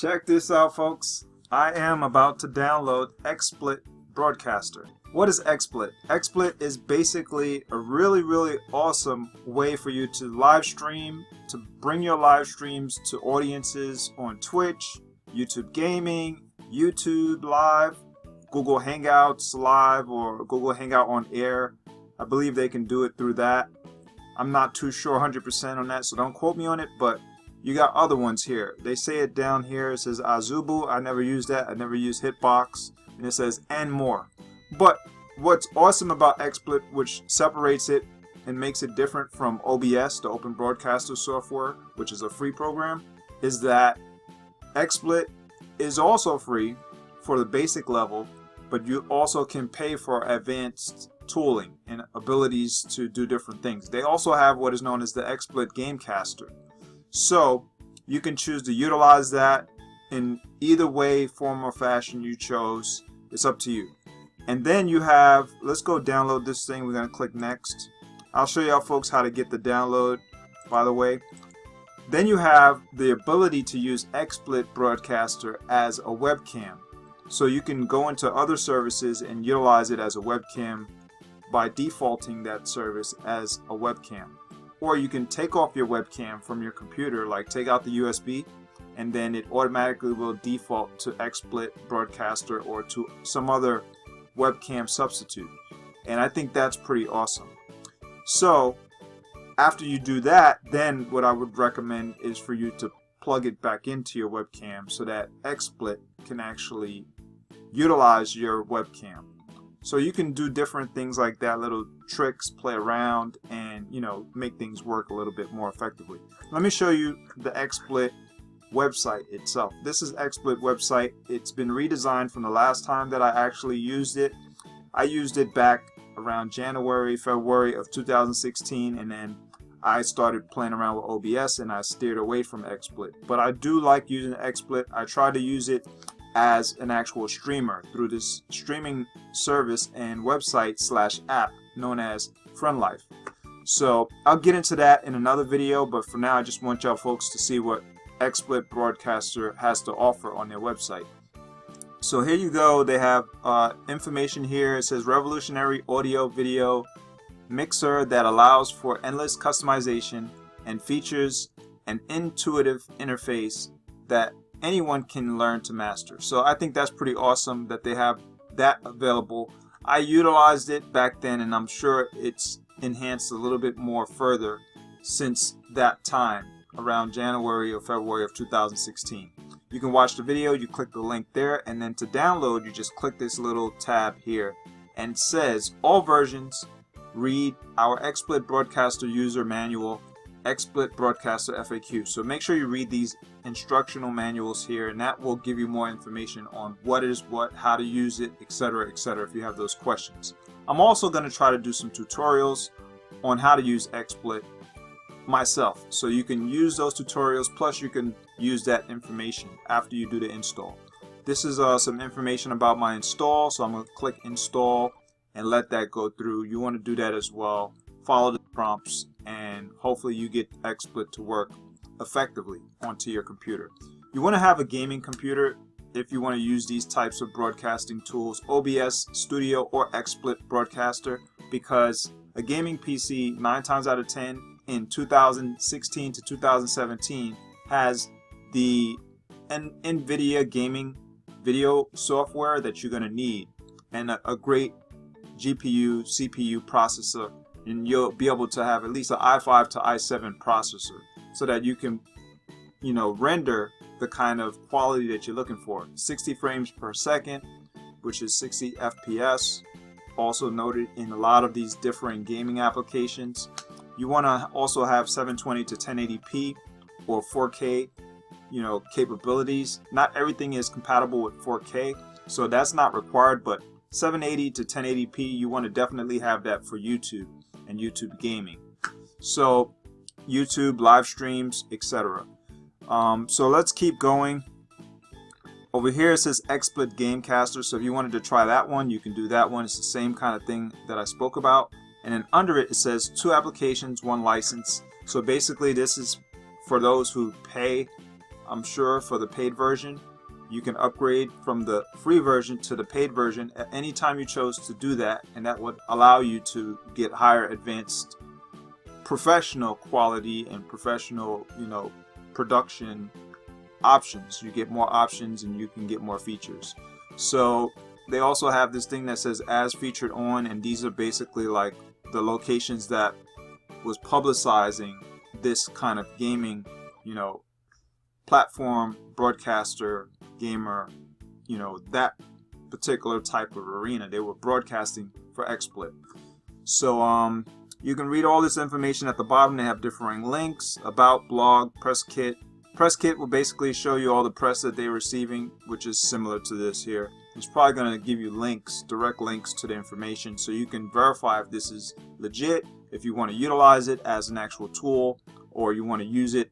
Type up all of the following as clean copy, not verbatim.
Check this out, folks. I am about to download Xsplit Broadcaster. What is Xsplit? Xsplit is basically a really awesome way for you to live stream, to bring your live streams to audiences on Twitch, YouTube Gaming, YouTube Live, Google Hangouts Live, or Google Hangout on Air. I believe they can do it through that. I'm not too sure 100% on that, so don't quote me on it, but you got other ones here. They say it down here. It says Azubu. I never used that. I never used Hitbox. And it says and more. But what's awesome about Xsplit, which separates it and makes it different from OBS, the Open Broadcaster software, which is a free program, is that Xsplit is also free for the basic level, but you also can pay for advanced tooling and abilities to do different things. They also have what is known as the Xsplit Gamecaster. So you can choose to utilize that in either way, form, or fashion you chose. It's up to you. And then you have, let's go download this thing. We're going to click next. I'll show y'all folks how to get the download, by the way. Then you have the ability to use Xsplit Broadcaster as a webcam. So you can go into other services and utilize it as a webcam by defaulting that service as a webcam. Or you can take off your webcam from your computer, like take out the USB, and then it automatically will default to Xsplit Broadcaster or to some other webcam substitute. And I think that's pretty awesome. So after you do that, then what I would recommend is for you to plug it back into your webcam so that Xsplit can actually utilize your webcam. So you can do different things like that, little tricks, play around, and make things work a little bit more effectively. Let me show you the Xsplit website itself. This is Xsplit website. It's been redesigned from the last time that I actually used it. I used it back around January, February of 2016, and then I started playing around with OBS and I steered away from Xsplit. But I do like using Xsplit. I try to use it as an actual streamer through this streaming service and website / app known as FriendLife. So I'll get into that in another video, but for now I just want y'all folks to see what Xsplit Broadcaster has to offer on their website. So here you go. They have information here. It says revolutionary audio video mixer that allows for endless customization and features an intuitive interface that anyone can learn to master. So I think that's pretty awesome that they have that available. I utilized it back then, and I'm sure it's enhanced a little bit more further since that time, around January or February of 2016. You can watch the video, you click the link there, and then to download you just click this little tab here, and it says all versions read our Xsplit Broadcaster user manual, Xsplit Broadcaster FAQ. So make sure you read these instructional manuals here, and that will give you more information on what is what, how to use it, etc., if you have those questions. I'm also going to try to do some tutorials on how to use Xsplit myself, so you can use those tutorials, plus you can use that information after you do the install. This is some information about my install, so I'm going to click install and let that go through. You want to do that as well. Follow the prompts, and hopefully you get Xsplit to work effectively onto your computer. You want to have a gaming computer if you want to use these types of broadcasting tools, OBS Studio or Xsplit Broadcaster, because a gaming PC 9 times out of 10 in 2016 to 2017 has the NVIDIA gaming video software that you're going to need, and a great GPU, CPU processor, and you'll be able to have at least an i5 to i7 processor so that you can, render the kind of quality that you're looking for. 60 frames per second, which is 60 FPS, also noted in a lot of these different gaming applications. You want to also have 720 to 1080p or 4K, capabilities. Not everything is compatible with 4K, so that's not required, but 780 to 1080p, you want to definitely have that for YouTube and YouTube gaming. So YouTube live streams, etc. So let's keep going. Over here it says Xsplit Gamecaster, so if you wanted to try that one, you can do that one. It's the same kind of thing that I spoke about. And then under it, it says 2 applications, 1 license. So basically this is for those who pay I'm sure for the paid version. You can upgrade from the free version to the paid version at any time you chose to do that, and that would allow you to get higher advanced professional quality and professional, production options. You get more options and you can get more features. So they also have this thing that says as featured on, and these are basically like the locations that was publicizing this kind of gaming, platform, broadcaster, gamer, that particular type of arena. They were broadcasting for Xsplit. So you can read all this information at the bottom. They have differing links, about, blog, press kit. Press kit will basically show you all the press that they're receiving, which is similar to this here. It's probably going to give you links, direct links to the information, so you can verify if this is legit, if you want to utilize it as an actual tool, or you want to use it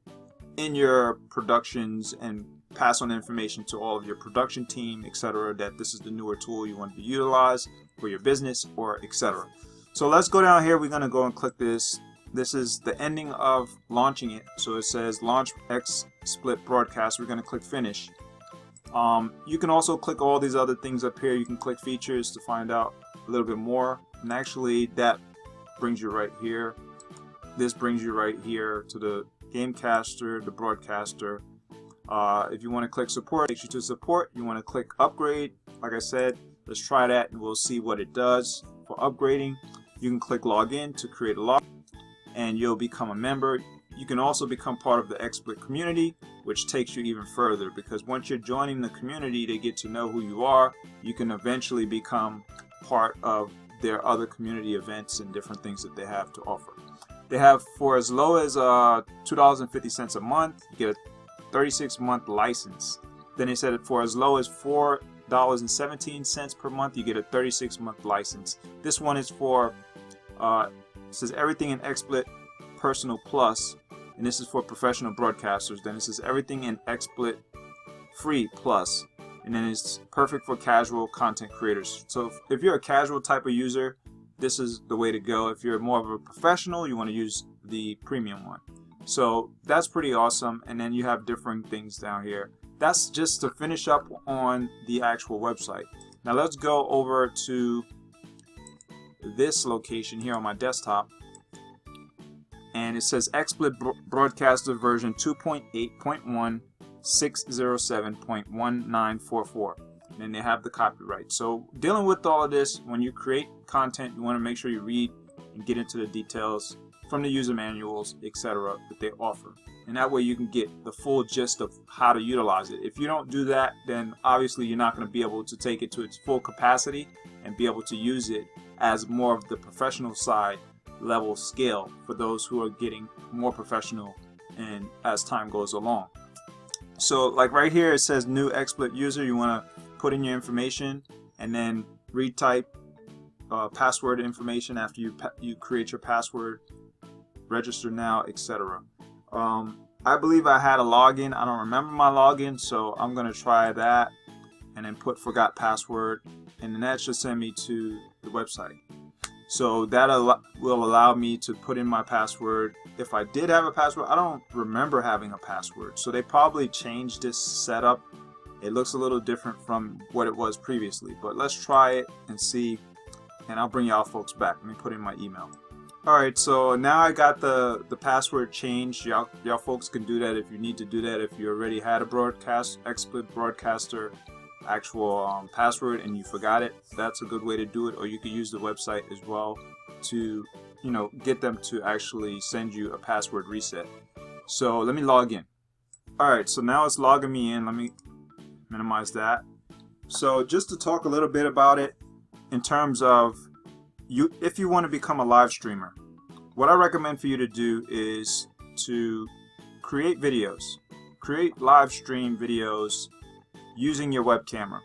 in your productions and pass on information to all of your production team, etc., that this is the newer tool you want to utilize for your business, or etc. So let's go down here. We're going to go and click this. This is the ending of launching it. So it says launch Xsplit Broadcast. We're going to click finish. You can also click all these other things up here. You can click features to find out a little bit more. And actually that brings you right here. This brings you right here to the Gamecaster, the broadcaster. If you want to click support, it takes you to support. You want to click upgrade. Like I said, let's try that and we'll see what it does for upgrading. You can click login to create a log, and you'll become a member. You can also become part of the Xsplit community, which takes you even further, because once you're joining the community, they get to know who you are. You can eventually become part of their other community events and different things that they have to offer. They have, for as low as $2.50 a month, you get a 36-month license. Then they said for as low as $4.17 per month, you get a 36-month license. This one is for it says everything in Xsplit Personal Plus, and this is for professional broadcasters. Then it says everything in Xsplit Free Plus, and then it's perfect for casual content creators. So if you're a casual type of user, this is the way to go. If you're more of a professional, you want to use the premium one. So that's pretty awesome. And then you have different things down here. That's just to finish up on the actual website. Now let's go over to this location here on my desktop, and it says Xsplit Broadcaster version 2.8.1 607.1944, and then they have the copyright. So dealing with all of this, when you create content, you want to make sure you read and get into the details from the user manuals, etc., that they offer, and that way you can get the full gist of how to utilize it. If you don't do that, then obviously you're not going to be able to take it to its full capacity and be able to use it as more of the professional side level scale for those who are getting more professional and as time goes along. So like right here it says new Xsplit user. You want to put in your information and then retype password information after you create your password, register now, etc. I believe I had a login. I don't remember my login, so I'm going to try that and then put forgot password, and then that should send me to the website. So that will allow me to put in my password. If I did have a password, I don't remember having a password, so they probably changed this setup. It looks a little different from what it was previously, but let's try it and see, and I'll bring y'all folks back. Let me put in my email. Alright, so now I got the password changed. Y'all folks can do that if you need to do that. If you already had a Xsplit Broadcaster actual password and you forgot it, that's a good way to do it. Or you could use the website as well to get them to actually send you a password reset. So let me log in. Alright, so now it's logging me in. Let me minimize that. So just to talk a little bit about it in terms of if you want to become a live streamer, what I recommend for you to do is to create videos, create live stream videos using your web camera,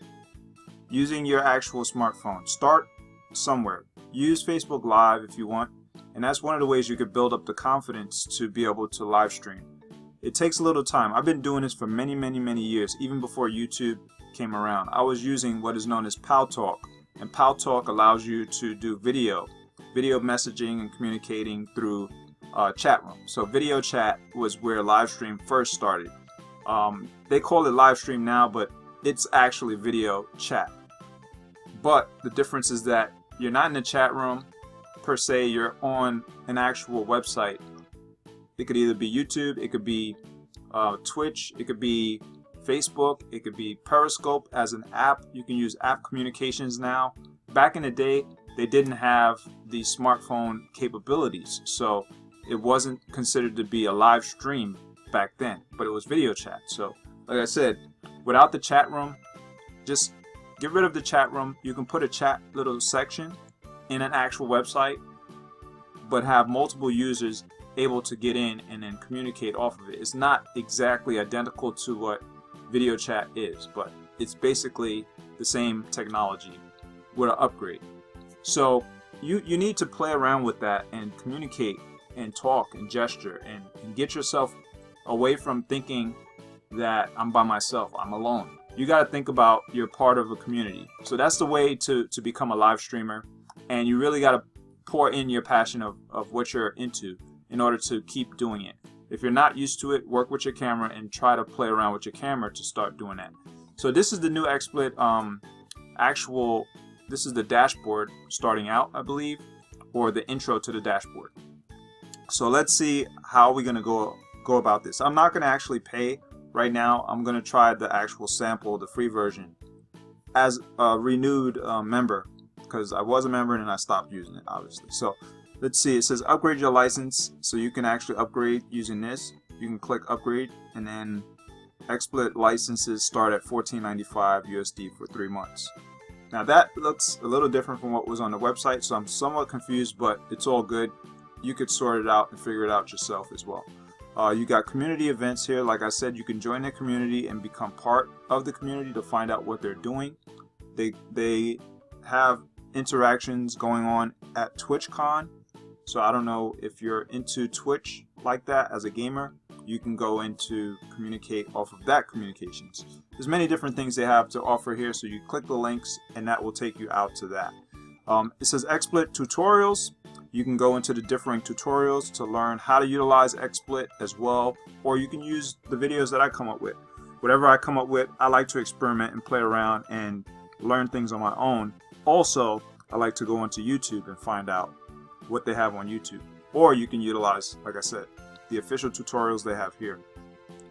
using your actual smartphone. Start somewhere. Use Facebook Live if you want, and that's one of the ways you could build up the confidence to be able to live stream. It takes a little time. I've been doing this for many years, even before YouTube came around. I was using what is known as Paltalk, and Paltalk allows you to do video messaging and communicating through chat room. So video chat was where live stream first started. They call it live stream now, but it's actually video chat. But the difference is that you're not in the chat room per se, you're on an actual website. It could either be YouTube, it could be Twitch, it could be Facebook, it could be Periscope as an app. You can use app communications now. Back in the day, they didn't have the smartphone capabilities, so it wasn't considered to be a live stream back then, but it was video chat. So like I said, without the chat room, just get rid of the chat room. You can put a chat little section in an actual website, but have multiple users able to get in and then communicate off of it. It's not exactly identical to what video chat is, but it's basically the same technology with an upgrade. So you need to play around with that and communicate and talk and gesture and get yourself away from thinking that I'm by myself, I'm alone. You got to think about you're part of a community. So that's the way to become a live streamer, and you really got to pour in your passion of what you're into in order to keep doing it. If you're not used to it, work with your camera and try to play around with your camera to start doing that. So this is the new XSplit this is the dashboard starting out, I believe, or the intro to the dashboard. So let's see how we're gonna go about this. I'm not gonna actually pay right now. I'm gonna try the actual sample, the free version, as a renewed member, because I was a member and I stopped using it, obviously. So let's see, it says upgrade your license, so you can actually upgrade using this. You can click upgrade, and then XSplit licenses start at $14.95 USD for 3 months. Now that looks a little different from what was on the website, so I'm somewhat confused, but it's all good. You could sort it out and figure it out yourself as well. You got community events here. Like I said, you can join the community and become part of the community to find out what they're doing. They have interactions going on at TwitchCon. So I don't know if you're into Twitch like that as a gamer, you can go into communicate off of that communications. There's many different things they have to offer here, so you click the links and that will take you out to that. It says XSplit Tutorials. You can go into the differing tutorials to learn how to utilize XSplit as well, or you can use the videos that I come up with. Whatever I come up with, I like to experiment and play around and learn things on my own. Also, I like to go onto YouTube and find out what they have on YouTube. Or you can utilize, like I said, the official tutorials they have here.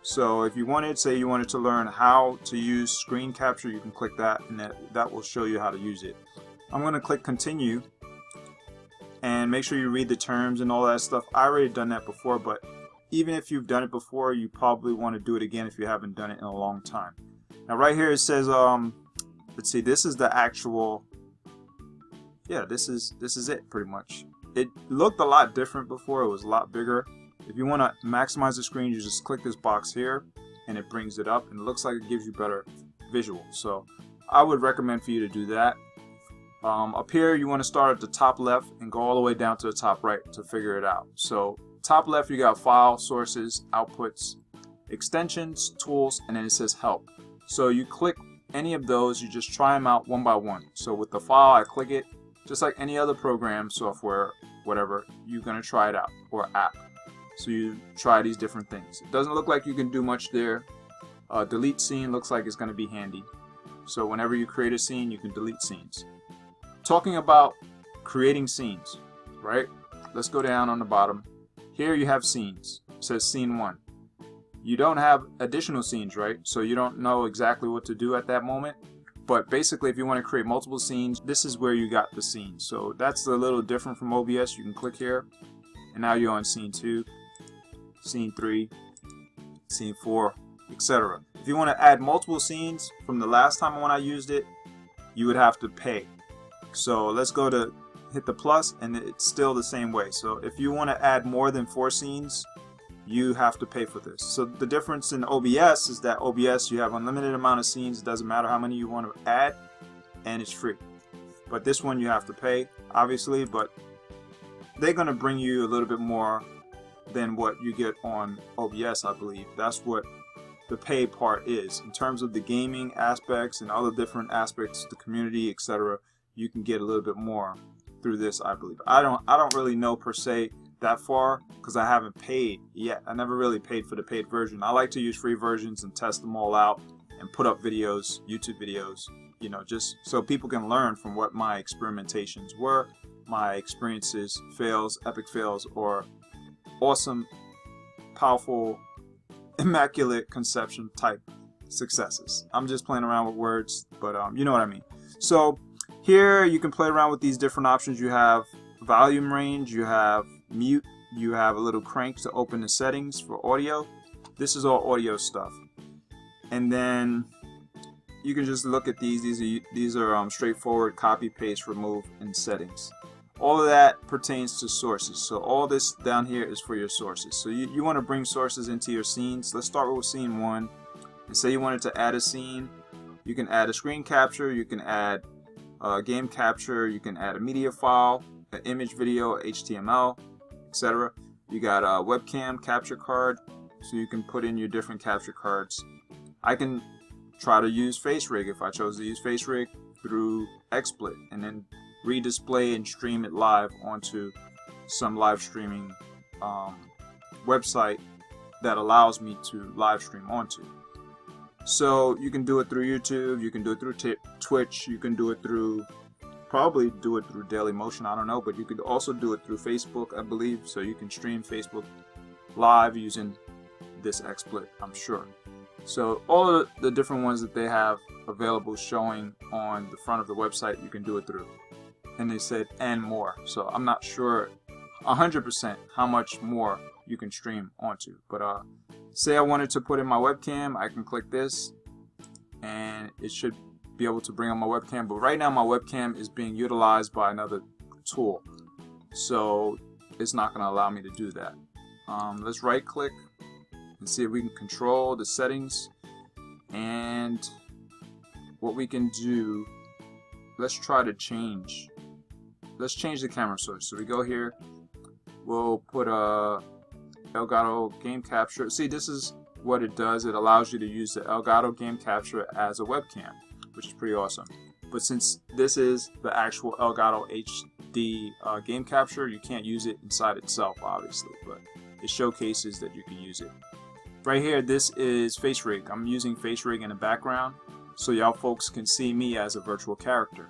So if you wanted, say you wanted to learn how to use screen capture, you can click that and that will show you how to use it. I'm going to click continue and make sure you read the terms and all that stuff. I already done that before, but even if you've done it before, you probably want to do it again if you haven't done it in a long time. Now right here it says, let's see, this is the actual, yeah, this is it pretty much. It looked a lot different before, it was a lot bigger. If you want to maximize the screen, you just click this box here and it brings it up, and it looks like it gives you better visual. So I would recommend for you to do that. Up here you want to start at the top left and go all the way down to the top right to figure it out. So top left you got file, sources, outputs, extensions, tools, and then it says help. So you click any of those, you just try them out one by one. So with the file, I click it, just like any other program, software, whatever, you're going to try it out, or app. So you try these different things. It doesn't look like you can do much there. Delete scene looks like it's going to be handy. So whenever you create a scene, you can delete scenes. Talking about creating scenes, right? Let's go down on the bottom. Here you have scenes. It says scene 1. You don't have additional scenes, right? So you don't know exactly what to do at that moment. But basically, if you want to create multiple scenes, this is where you got the scene. So that's a little different from OBS. You can click here, and now you're on scene 2, scene 3, scene 4, etc. If you want to add multiple scenes from the last time when I used it, you would have to pay. So let's go to hit the plus, and it's still the same way. So if you want to add more than 4 scenes, you have to pay for this. So the difference in OBS is that OBS, you have unlimited amount of scenes. It doesn't matter how many you want to add, and it's free. But this one you have to pay, obviously, but they're going to bring you a little bit more than what you get on OBS, I believe. That's what the pay part is. In terms of the gaming aspects and other different aspects, the community, etc., you can get a little bit more through this, I believe. I don't really know per se that far because I haven't paid yet. I never really paid for the paid version. I like to use free versions and test them all out and put up videos, YouTube videos, you know, just so people can learn from what my experimentations were, my experiences, fails, epic fails, or awesome, powerful, immaculate conception type successes. I'm just playing around with words, but you know what I mean. So here you can play around with these different options. You have volume range, you have mute, you have a little crank to open the settings for audio. This is all audio stuff. And then you can just look at these. These are straightforward copy, paste, remove, and settings. All of that pertains to sources. So all this down here is for your sources. So you want to bring sources into your scenes. Let's start with scene 1. And say you wanted to add a scene. You can add a screen capture. You can add a game capture. You can add a media file, an image, video, HTML, etc. You got a webcam capture card. So you can put in your different capture cards. I can try to use FaceRig if I chose to use FaceRig through Xsplit and then redisplay and stream it live onto some live streaming website that allows me to live stream onto. So you can do it through YouTube, you can do it through Twitch, you can do it through, probably do it through Dailymotion, I don't know, but you could also do it through Facebook, I believe. So you can stream Facebook live using this Xsplit, I'm sure. So all of the different ones that they have available showing on the front of the website, you can do it through. And they said and more. So I'm not sure 100% how much more you can stream onto. But say I wanted to put in my webcam, I can click this and it should be able to bring on my webcam. But right now my webcam is being utilized by another tool, so it's not going to allow me to do that. Let's right click and see if we can control the settings. And what we can do, let's try to change. Let's change the camera source. So we go here, we'll put a Elgato game capture. See, this is what it does. It allows you to use the Elgato game capture as a webcam, which is pretty awesome. But since this is the actual Elgato HD game capture, you can't use it inside itself, obviously, but it showcases that you can use it. Right here, this is FaceRig. I'm using FaceRig in the background so y'all folks can see me as a virtual character,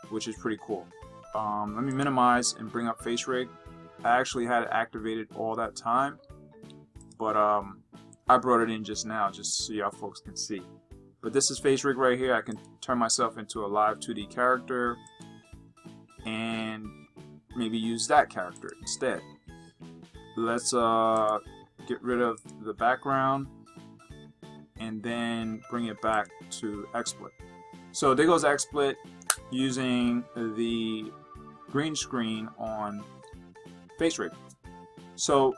which is pretty cool. Let me minimize and bring up FaceRig. I actually had it activated all that time, but I brought it in just now just so y'all folks can see. But this is FaceRig right here. I can turn myself into a live 2D character and maybe use that character instead. Let's get rid of the background and then bring it back to Xsplit. So there goes Xsplit using the green screen on FaceRig. So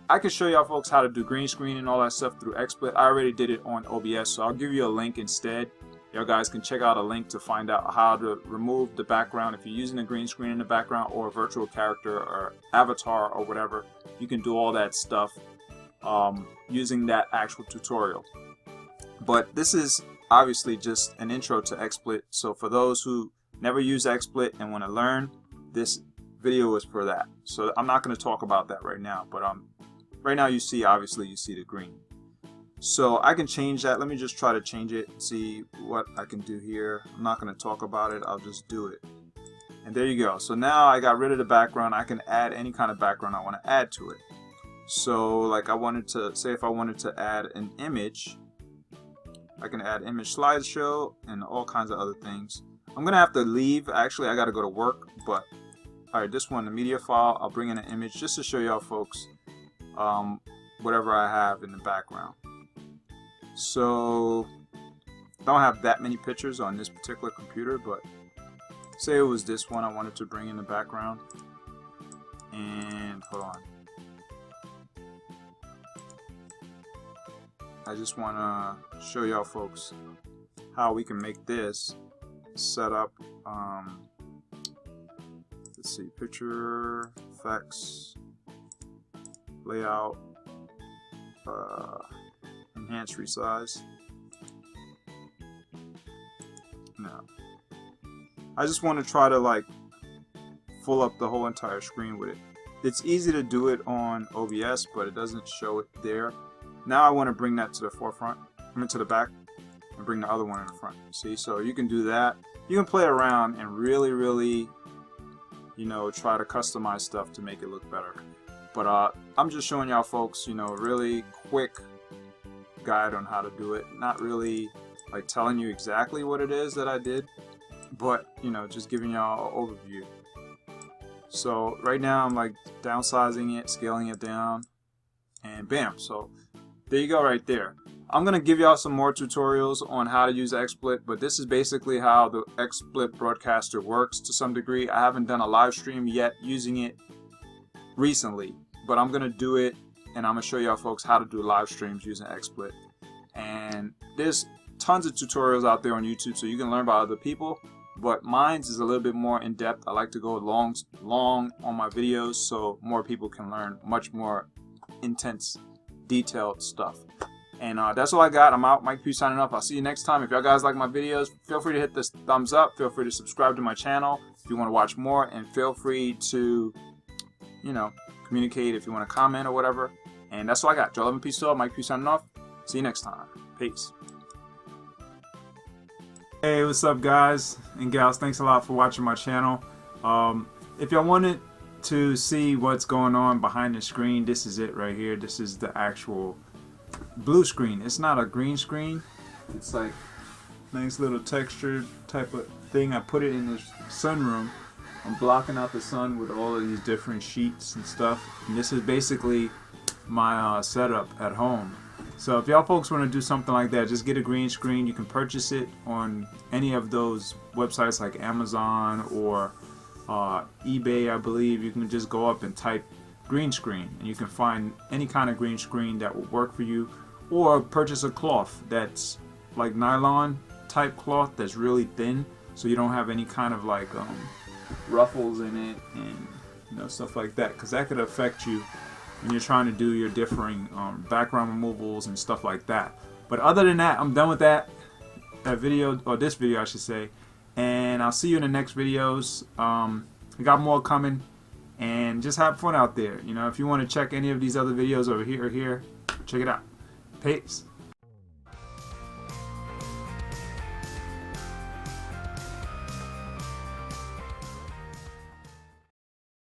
I can show y'all folks how to do green screen and all that stuff through Xsplit. I already did it on OBS, so I'll give you a link instead. Y'all guys can check out a link to find out how to remove the background. If you're using a green screen in the background or a virtual character or avatar or whatever, you can do all that stuff using that actual tutorial. But this is obviously just an intro to Xsplit, so for those who never use Xsplit and want to learn, this video is for that. So I'm not going to talk about that right now, but right now you see, obviously you see the green. So I can change that. Let me just try to change it and see what I can do here. I'm not going to talk about it, I'll just do it. And there you go. So now I got rid of the background. I can add any kind of background I want to add to it. So like I wanted to, say if I wanted to add an image, I can add image slideshow and all kinds of other things. I'm going to have to leave. Actually, I got to go to work, but alright, this one, the media file, I'll bring in an image just to show y'all folks whatever I have in the background. So I don't have that many pictures on this particular computer, but say it was this one I wanted to bring in the background. And hold on. I just want to show y'all folks how we can make this set up. Let's see, picture, effects, layout, enhance, resize. No, I just want to try to like fill up the whole entire screen with it. it's easy to do it on OBS, but it doesn't show it there. Now I want to bring that to the forefront, to the back, and bring the other one in the front. See, so you can do that. You can play around and really, you know, try to customize stuff to make it look better. But I'm just showing y'all folks, you know, a really quick guide on how to do it. Not really like telling you exactly what it is that I did, but you know, just giving y'all an overview. So right now I'm like downsizing it, scaling it down, and bam. So there you go right there. I'm gonna give y'all some more tutorials on how to use XSplit, but this is basically how the XSplit Broadcaster works to some degree. I haven't done a live stream yet using it recently, but I'm gonna do it, and I'm gonna show y'all folks how to do live streams using XSplit. And there's tons of tutorials out there on YouTube, so you can learn about other people, but mine's is a little bit more in depth. I like to go long on my videos so more people can learn much more intense, detailed stuff. And that's all I got. I'm out. Mike P signing off. I'll see you next time. If y'all guys like my videos, feel free to hit this thumbs up. Feel free to subscribe to my channel if you want to watch more, and feel free to, you know, communicate if you want to comment or whatever. And that's all I got. Joe 11 Peace Mike P signing off. See you next time. Peace. Hey, what's up, guys and gals? Thanks a lot for watching my channel. If y'all wanted to see what's going on behind the screen, this is it right here. This is the actual blue screen. It's not a green screen. It's like nice little texture type of thing. I put it in the sunroom. I'm blocking out the sun with all of these different sheets and stuff. And this is basically my setup at home. So if y'all folks want to do something like that, just get a green screen. You can purchase it on any of those websites like Amazon or eBay, I believe. You can just go up and type green screen, and you can find any kind of green screen that will work for you, or purchase a cloth that's like nylon type cloth that's really thin, so you don't have any kind of like ruffles in it and, you know, stuff like that, because that could affect you when you're trying to do your differing background removals and stuff like that. But other than that, I'm done with that video, or this video I should say, and I'll see you in the next videos. We got more coming, and just have fun out there. You know, if you want to check any of these other videos over here or here, check it out. Peace.